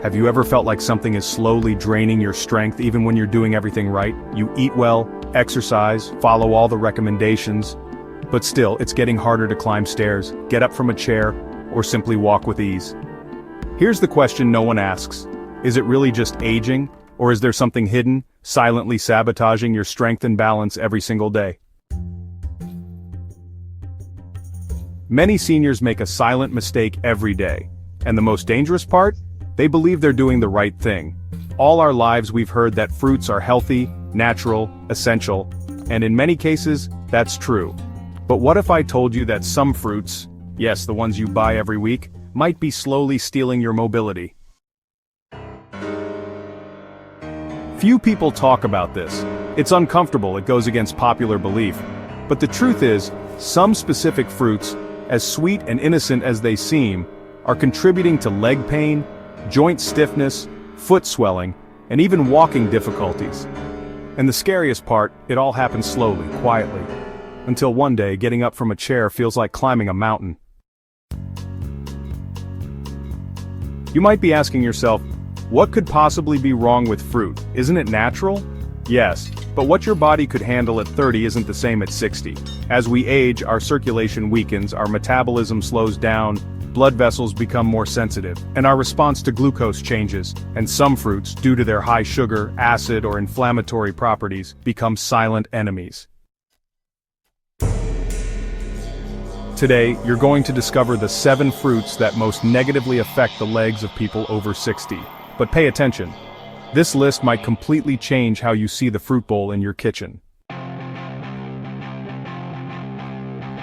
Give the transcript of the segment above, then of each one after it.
Have you ever felt like something is slowly draining your strength even when you're doing everything right? You eat well, exercise, follow all the recommendations, but still, it's getting harder to climb stairs, get up from a chair, or simply walk with ease. Here's the question no one asks. Is it really just aging, or is there something hidden, silently sabotaging your strength and balance every single day? Many seniors make a silent mistake every day. And the most dangerous part? They believe they're doing the right thing. All our lives we've heard that fruits are healthy, natural, essential, and in many cases, that's true. But what if I told you that some fruits, yes, the ones you buy every week, might be slowly stealing your mobility? Few people talk about this. It's uncomfortable, it goes against popular belief. But the truth is, some specific fruits, as sweet and innocent as they seem, are contributing to leg pain, joint stiffness, foot swelling, and even walking difficulties. And the scariest part, it all happens slowly, quietly, until one day getting up from a chair feels like climbing a mountain. You might be asking yourself, what could possibly be wrong with fruit? Isn't it natural? Yes, but what your body could handle at 30 isn't the same at 60. As we age, our circulation weakens, our metabolism slows down, blood vessels become more sensitive, and our response to glucose changes, and some fruits, due to their high sugar, acid, or inflammatory properties, become silent enemies. Today, you're going to discover the 7 fruits that most negatively affect the legs of people over 60. But pay attention. This list might completely change how you see the fruit bowl in your kitchen.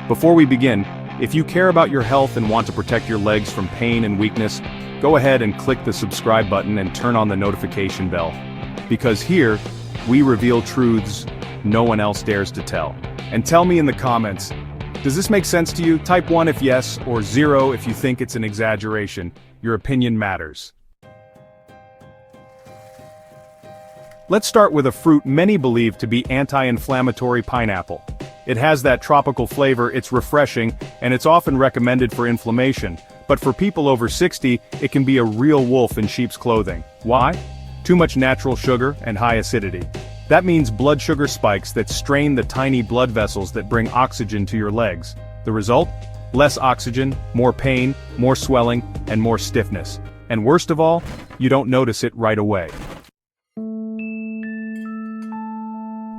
Before we begin, if you care about your health and want to protect your legs from pain and weakness, go ahead and click the subscribe button and turn on the notification bell. Because here, we reveal truths no one else dares to tell. And tell me in the comments, does this make sense to you? Type 1 if yes, or 0 if you think it's an exaggeration. Your opinion matters. Let's start with a fruit many believe to be anti-inflammatory: pineapple. It has that tropical flavor, it's refreshing, and it's often recommended for inflammation. But for people over 60, it can be a real wolf in sheep's clothing. Why? Too much natural sugar and high acidity. That means blood sugar spikes that strain the tiny blood vessels that bring oxygen to your legs. The result? Less oxygen, more pain, more swelling, and more stiffness. And worst of all, you don't notice it right away.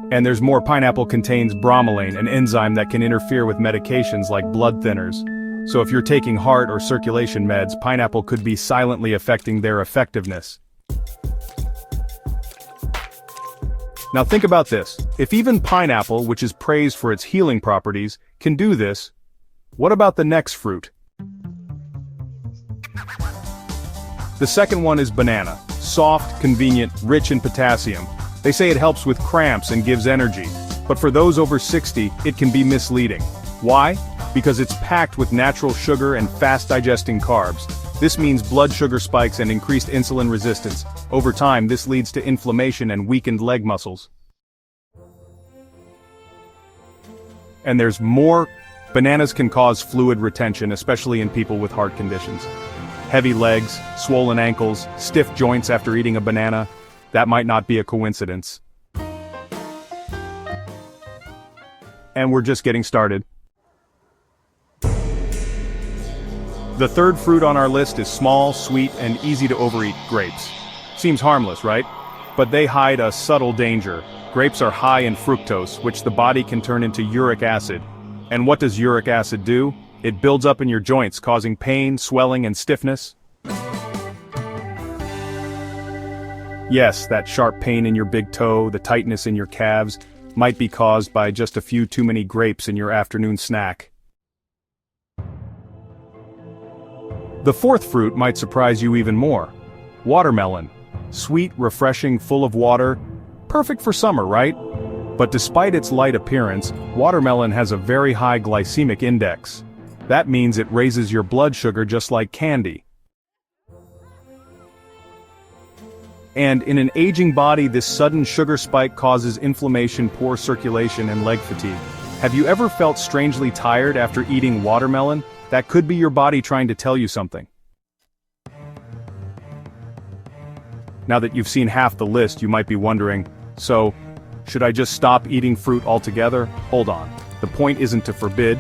And there's more. Pineapple contains bromelain, an enzyme that can interfere with medications like blood thinners. So if you're taking heart or circulation meds, pineapple could be silently affecting their effectiveness. Now think about this. If even pineapple, which is praised for its healing properties, can do this, what about the next fruit? The second one is banana. Soft, convenient, rich in potassium. They say it helps with cramps and gives energy. But for those over 60, it can be misleading. Why? Because it's packed with natural sugar and fast-digesting carbs. This means blood sugar spikes and increased insulin resistance. Over time, this leads to inflammation and weakened leg muscles. And there's more. Bananas can cause fluid retention, especially in people with heart conditions. Heavy legs, swollen ankles, stiff joints after eating a banana. That might not be a coincidence. And we're just getting started. The third fruit on our list is small, sweet, and easy to overeat: grapes. Seems harmless, right? But they hide a subtle danger. Grapes are high in fructose, which the body can turn into uric acid. And what does uric acid do? It builds up in your joints, causing pain, swelling, and stiffness. Yes, that sharp pain in your big toe, the tightness in your calves, might be caused by just a few too many grapes in your afternoon snack. The fourth fruit might surprise you even more. Watermelon. Sweet, refreshing, full of water. Perfect for summer, right? But despite its light appearance, watermelon has a very high glycemic index. That means it raises your blood sugar just like candy. And in an aging body, this sudden sugar spike causes inflammation, poor circulation, and leg fatigue. Have you ever felt strangely tired after eating watermelon? That could be your body trying to tell you something. Now that you've seen half the list, you might be wondering, so, should I just stop eating fruit altogether? Hold on. The point isn't to forbid,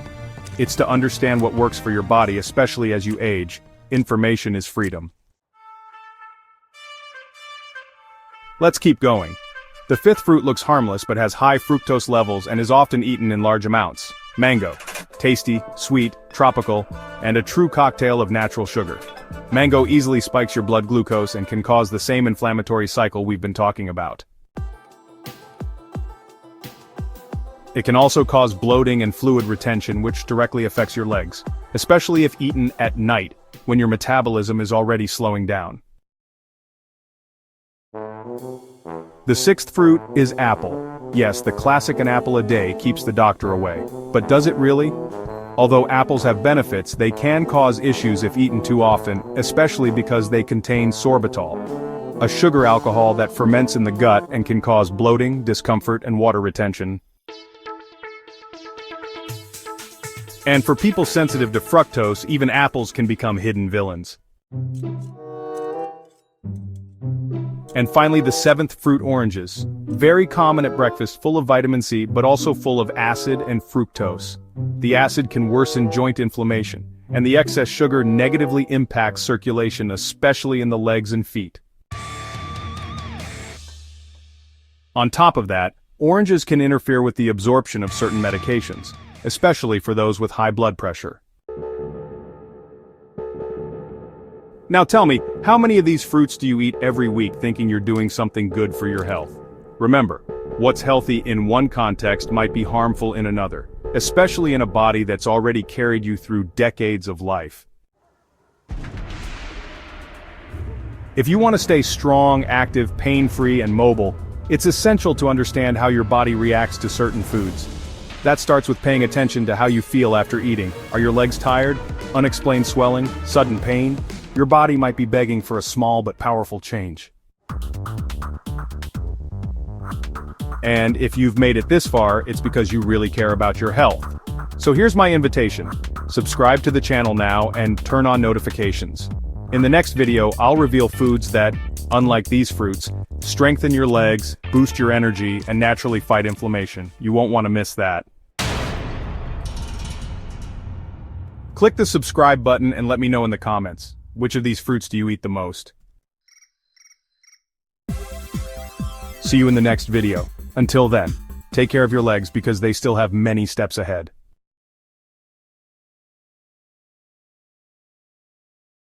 it's to understand what works for your body, especially as you age. Information is freedom. Let's keep going. The fifth fruit looks harmless but has high fructose levels and is often eaten in large amounts. Mango. Tasty, sweet, tropical, and a true cocktail of natural sugar. Mango easily spikes your blood glucose and can cause the same inflammatory cycle we've been talking about. It can also cause bloating and fluid retention, which directly affects your legs, especially if eaten at night, when your metabolism is already slowing down. The sixth fruit is apple. Yes, the classic an apple a day keeps the doctor away. But does it really? Although apples have benefits, they can cause issues if eaten too often, especially because they contain sorbitol, a sugar alcohol that ferments in the gut and can cause bloating, discomfort, and water retention. And for people sensitive to fructose, even apples can become hidden villains. And finally, the seventh fruit, oranges. Very common at breakfast, full of vitamin C, but also full of acid and fructose. The acid can worsen joint inflammation, and the excess sugar negatively impacts circulation, especially in the legs and feet. On top of that, oranges can interfere with the absorption of certain medications, especially for those with high blood pressure. Now tell me, how many of these fruits do you eat every week thinking you're doing something good for your health? Remember, what's healthy in one context might be harmful in another, especially in a body that's already carried you through decades of life. If you want to stay strong, active, pain-free, and mobile, it's essential to understand how your body reacts to certain foods. That starts with paying attention to how you feel after eating. Are your legs tired? Unexplained swelling? Sudden pain? Your body might be begging for a small but powerful change. And if you've made it this far, it's because you really care about your health. So here's my invitation. Subscribe to the channel now and turn on notifications. In the next video, I'll reveal foods that, unlike these fruits, strengthen your legs, boost your energy, and naturally fight inflammation. You won't want to miss that. Click the subscribe button and let me know in the comments. Which of these fruits do you eat the most? See you in the next video. Until then, take care of your legs because they still have many steps ahead.